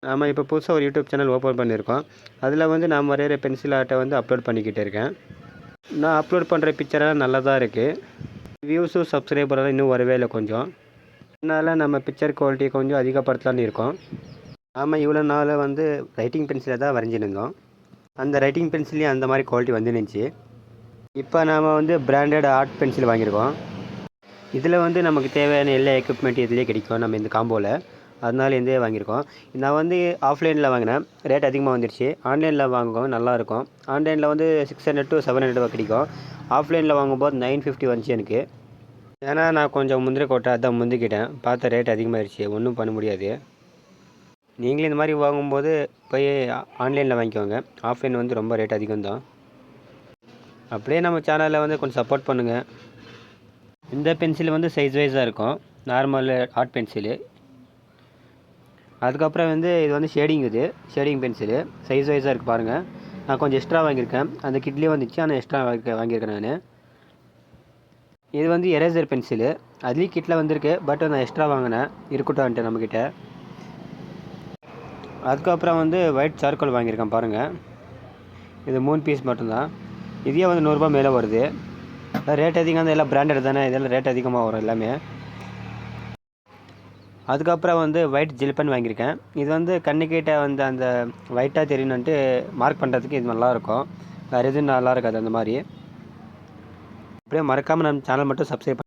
நாம இப்போ புதுசா ஒரு யூடியூப் சேனல் ஓப்பன் பண்ணியிருக்கோம். அதில் வந்து நான் வரைகிற பென்சில் ஆர்ட்டை வந்து அப்லோட் பண்ணிக்கிட்டு இருக்கேன். நான் அப்லோட் பண்ணுற பிக்சரெல்லாம் நல்லா தான் இருக்குது. வியூஸும் சப்ஸ்கிரைபரெல்லாம் இன்னும் வரவே இல்லை கொஞ்சம். அதனால் நம்ம பிக்சர் குவாலிட்டி கொஞ்சம் அதிகப்படுத்தலான்னு இருக்கோம். நாம் இவ்வளோ நாள் வந்து ரைட்டிங் பென்சிலை தான் வரைஞ்சிருந்தோம். அந்த ரைட்டிங் பென்சிலையும் அந்த மாதிரி குவாலிட்டி வந்துருந்துச்சு. இப்போ நாம் வந்து பிராண்டட் ஆர்ட் பென்சில் வாங்கியிருக்கோம். இதில் வந்து நமக்கு தேவையான எல்லா எக்யூப்மெண்ட் இதுலேயே கிடைக்கும் நம்ம இந்த காம்போவில். அதனால இருந்தே வாங்கியிருக்கோம். நான் வந்து ஆஃப்லைனில் வாங்கினேன், ரேட் அதிகமாக வந்துருச்சு. ஆன்லைனில் வாங்குவோம் நல்லாயிருக்கும். ஆன்லைனில் வந்து 600 to 700 கிடைக்கும். ஆஃப்லைனில் வாங்கும்போது 950 வந்துச்சு எனக்கு. ஏன்னா நான் கொஞ்சம் முந்திரி கொட்டை அதான் முந்திக்கிட்டேன். பார்த்தா ரேட் அதிகமாகிடுச்சு, ஒன்றும் பண்ண முடியாது. நீங்களும் இந்த மாதிரி வாங்கும்போது போய் ஆன்லைனில் வாங்கிக்கோங்க. ஆஃப்லைன் வந்து ரொம்ப ரேட் அதிகம்தான். அப்படியே நம்ம சேனலில் வந்து கொஞ்சம் சப்போர்ட் பண்ணுங்கள். இந்த பென்சில் வந்து சைஸ் வைஸாக இருக்கும், நார்மல் ஆர்ட் பென்சிலு. அதுக்கப்புறம் வந்து இது வந்து ஷேடிங் பென்சிலு சைஸ் வைஸாக இருக்குது பாருங்கள். நான் கொஞ்சம் எக்ஸ்ட்ரா வாங்கியிருக்கேன், அந்த கிட்லேயே வந்துச்சு, ஆனால் எக்ஸ்ட்ரா வாங்கியிருக்கேன் நான். இது வந்து எரேசர் பென்சிலு, அதுலேயும் கிட்டில் வந்திருக்கு, பட் நான் எக்ஸ்ட்ரா வாங்கினேன், இருக்கட்டும்ன்ட்டு நம்மக்கிட்ட. அதுக்கப்புறம் வந்து ஒயிட் சார்கோல் வாங்கியிருக்கேன் பாருங்கள். இது 3 பீஸ் மட்டும்தான். இதே வந்து 100 ரூபா மேலே வருது. ரேட் அதிகம் தான், எல்லாம் பிராண்டட் தானே, இதெல்லாம் ரேட் அதிகமாக வரும் எல்லாமே. அதுக்கப்புறம் வந்து ஒயிட் ஜெல் பென் வாங்கியிருக்கேன். இது வந்து கண்ணுக்கிட்ட வந்து அந்த ஒயிட்டாக தெரியணுன்ட்டு மார்க் பண்ணுறதுக்கு இது நல்லாயிருக்கும். வேறு எதுவும் நல்லா இருக்காது அந்த மாதிரி. அப்படியே மறக்காமல் நம்ம சேனல் மட்டும் சப்ஸ்கிரைப்